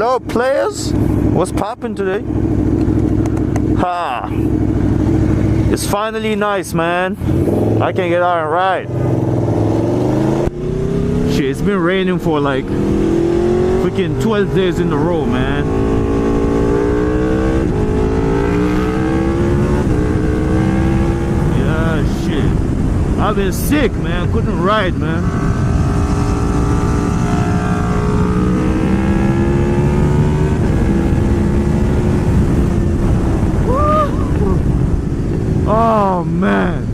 Hello players, what's poppin' today? Ha! It's finally nice, man. I can get out and ride. Shit, it's been raining for like freaking 12 days in a row, man. Yeah, shit. I've been sick, man. Couldn't ride, man. Oh man,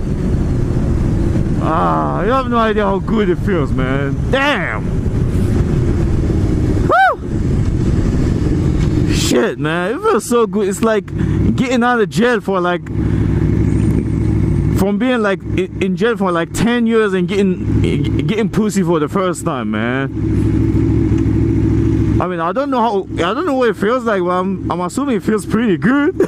you have no idea how good it feels, man. Damn. Woo! Shit, man, it feels so good. It's like getting out of jail for like, from being like in jail for like 10 years and getting pussy for the first time, man. I mean, I don't know what it feels like, but I'm assuming it feels pretty good.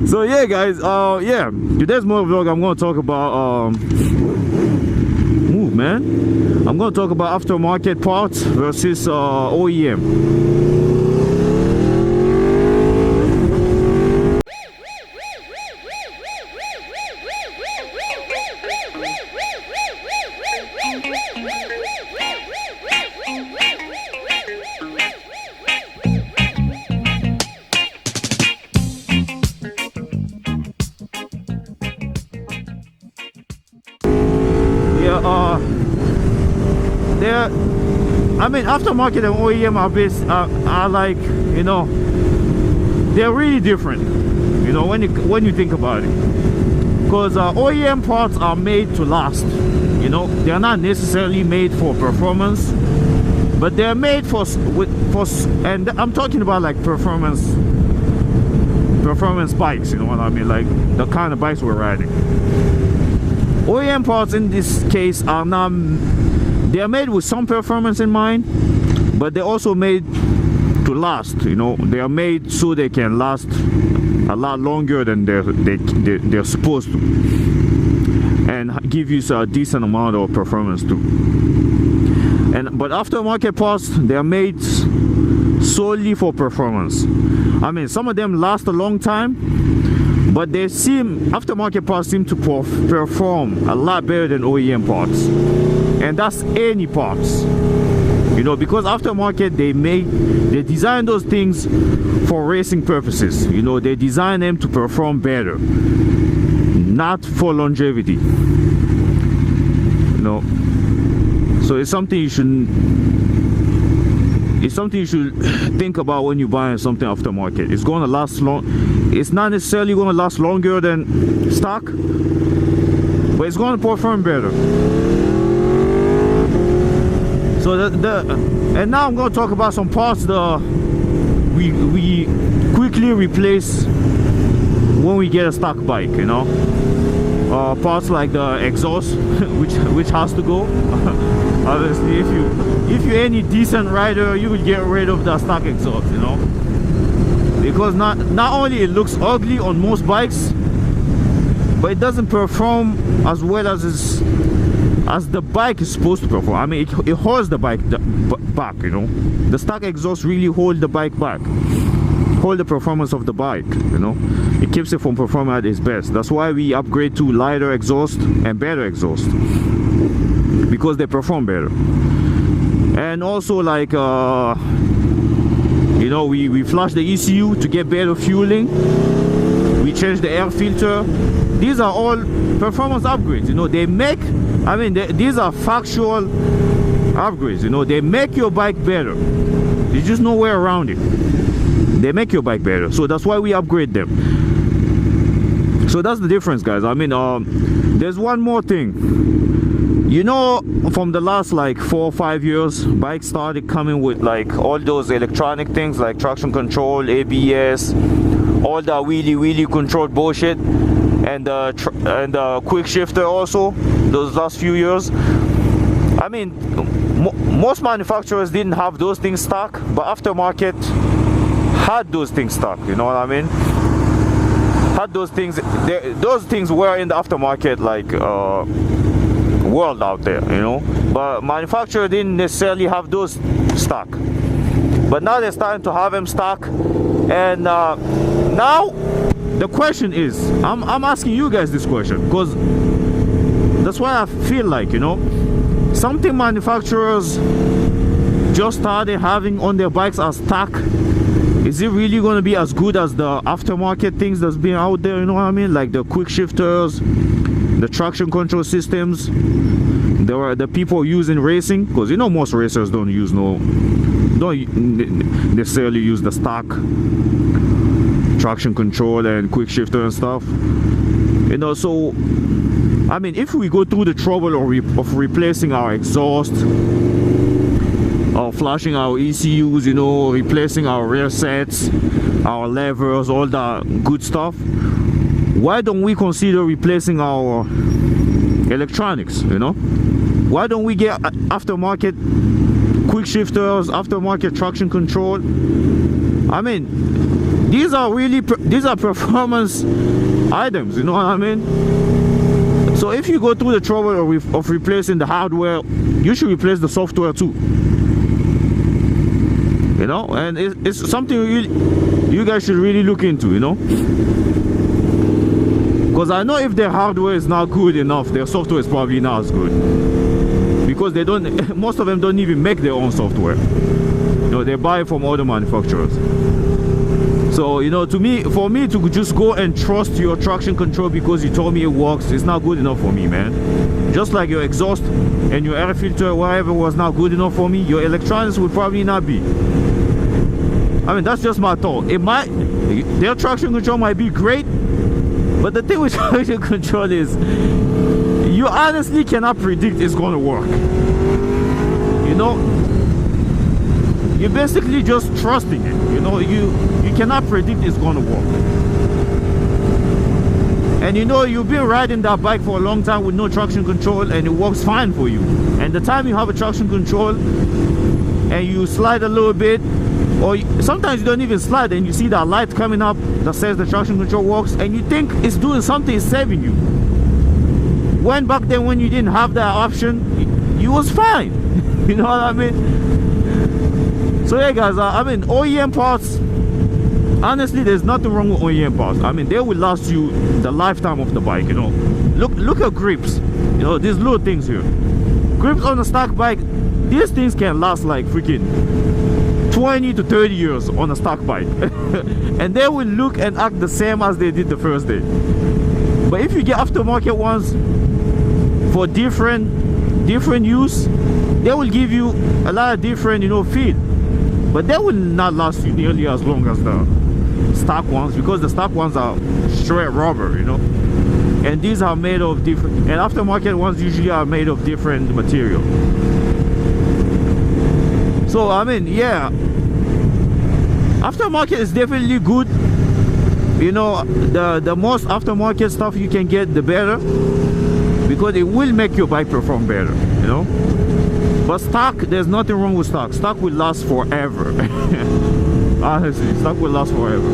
So yeah, guys, yeah, today's motovlog I'm going to talk about I'm going to talk about aftermarket parts versus O.E.M. I mean, aftermarket and O.E.M. are like, you know, they're really different, you know, when you think about it. Because O.E.M. parts are made to last, you know. They're not necessarily made for performance, but they're made for and I'm talking about like performance bikes, you know what I mean, like the kind of bikes we're riding. O.E.M. parts in this case are not, they are made with some performance in mind, but they're also made to last, you know. They are made so they can last a lot longer than they're supposed to, and give you a decent amount of performance too. But aftermarket parts, they are made solely for performance. I mean, some of them last a long time, but aftermarket parts seem to perform a lot better than O.E.M. parts, and that's any parts, you know, because aftermarket, they design those things for racing purposes, you know. They design them to perform better, not for longevity, you know. So it's something you should think about when you're buying something aftermarket. It's going to last long. It's not necessarily going to last longer than stock, but it's going to perform better. So and now I'm going to talk about some parts that we quickly replace when we get a stock bike, you know. Parts like the exhaust, which has to go. Obviously, if you're any decent rider, you will get rid of the stock exhaust, you know, because not only it looks ugly on most bikes, but it doesn't perform as well as the bike is supposed to perform. I mean, it holds the bike back, you know. The stock exhaust really hold the bike back, hold the performance of the bike, you know. It keeps it from performing at its best. That's why we upgrade to lighter exhaust and better exhaust, because they perform better. And also, like, you know, we flush the ECU to get better fueling. We change the air filter. These are all performance upgrades, you know. These are factual upgrades, you know. They make your bike better. There's just no way around it. They make your bike better, so that's why we upgrade them. So that's the difference, guys. I mean, there's one more thing. You know, from the last like 4 or 5 years, bikes started coming with like all those electronic things like traction control, ABS, all the wheelie control bullshit, and the quick shifter also, those last few years. I mean, most manufacturers didn't have those things stock, but aftermarket had those things stock, you know what I mean? Had those things, those things were in the aftermarket, like world out there, you know, but manufacturer didn't necessarily have those stock. but now they're starting to have them stock. And now the question is, I'm asking you guys this question, because that's what I feel like, you know, something manufacturers just started having on their bikes as stock. Is it really going to be as good as the aftermarket things that's been out there, you know what I mean? Like the quick shifters, the traction control systems, the people using racing, because you know most racers don't necessarily use the stock traction control and quick shifter and stuff, you know. So I mean, if we go through the trouble of replacing our exhaust, or flashing our ECUs, you know, replacing our rear sets, our levers, all that good stuff, why don't we consider replacing our electronics, you know? Why don't we get aftermarket quick shifters, aftermarket traction control? I mean, these are performance items, you know what I mean? So if you go through the trouble of replacing the hardware, you should replace the software too, you know. And it's something you guys should really look into, you know, because I know if their hardware is not good enough, their software is probably not as good, because they don't, most of them don't even make their own software, you know, they buy from other manufacturers. So, you know, for me to just go and trust your traction control because you told me it works, it's not good enough for me, man. Just like your exhaust and your air filter, whatever, was not good enough for me, your electronics would probably not be. I mean, that's just my thought. Their traction control might be great, but the thing with traction control is you honestly cannot predict it's going to work, you know. You're basically just trusting it, you know. You cannot predict it's going to work. And you know, you've been riding that bike for a long time with no traction control and it works fine for you. And the time you have a traction control and you slide a little bit, or sometimes you don't even slide and you see that light coming up that says the traction control works, and you think it's doing something, it's saving you. When back then, when you didn't have that option, you was fine. You know what I mean? So yeah, guys, I mean, O.E.M parts, honestly, there's nothing wrong with O.E.M parts. I mean, they will last you the lifetime of the bike, you know. Look at grips, you know, these little things here. Grips on a stock bike, these things can last like freaking 20 to 30 years on a stock bike. And they will look and act the same as they did the first day. But if you get aftermarket ones for different use, they will give you a lot of different, you know, feel. But they will not last you nearly as long as the stock ones, because the stock ones are straight rubber, you know, and these are made of different, and aftermarket ones usually are made of different material. So I mean, yeah, aftermarket is definitely good, you know. The most aftermarket stuff you can get, the better, because it will make your bike perform better, you know. But stock, there's nothing wrong with stock. Stock will last forever. Honestly, stock will last forever.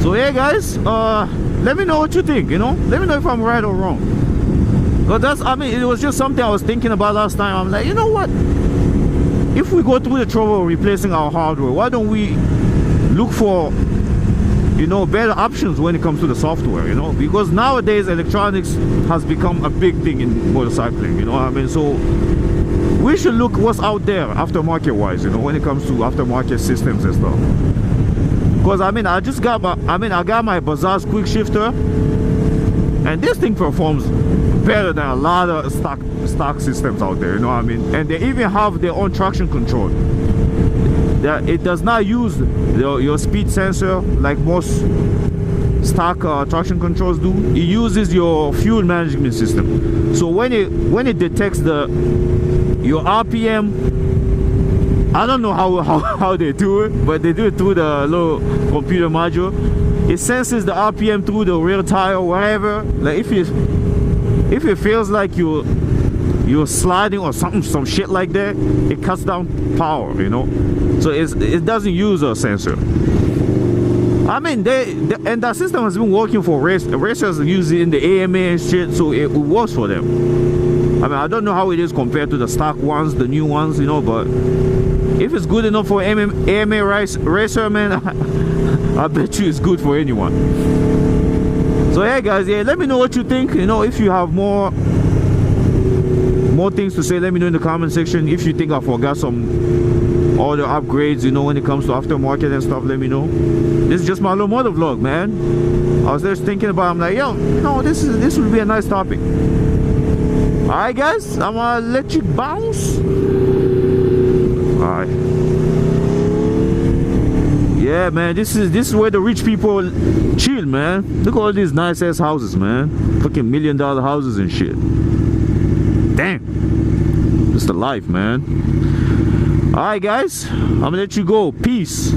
So yeah, guys, let me know what you think, you know. Let me know if I'm right or wrong. But that's, I mean, it was just something I was thinking about last time. I'm like, you know what? If we go through the trouble of replacing our hardware, why don't we look for, you know, better options when it comes to the software, you know? Because nowadays electronics has become a big thing in motorcycling, you know what I mean? So we should look what's out there aftermarket wise, you know, when it comes to aftermarket systems and stuff. Because I mean, I got my Bazzaz quick shifter, and this thing performs better than a lot of stock systems out there, you know what I mean? And they even have their own traction control. It does not use your speed sensor like most stock traction controls do. It uses your fuel management system. So when it detects your RPM, I don't know how they do it, but they do it through the little computer module. It senses the RPM through the rear tire or whatever. Like if it feels like you're sliding or some shit like that, it cuts down power, you know. So it doesn't use a sensor. I mean, and that system has been working for racers using in the AMA and shit, so it works for them. I mean, I don't know how it is compared to the stock ones, the new ones, you know, but if it's good enough for AMA racer, man, I bet you it's good for anyone. So yeah, guys, yeah, let me know what you think. You know, if you have more things to say, let me know in the comment section. If you think I forgot some other upgrades, you know, when it comes to aftermarket and stuff, let me know. This is just my little motovlog, man. I was just thinking about it. I'm like, yo, no, this would be a nice topic. Alright, guys, I'm gonna let you bounce. Alright. Yeah, man, this is where the rich people chill, man. Look at all these nice ass houses, man. Fucking $1 million houses and shit. Damn. It's the life, man. Alright, guys, I'm gonna let you go. Peace.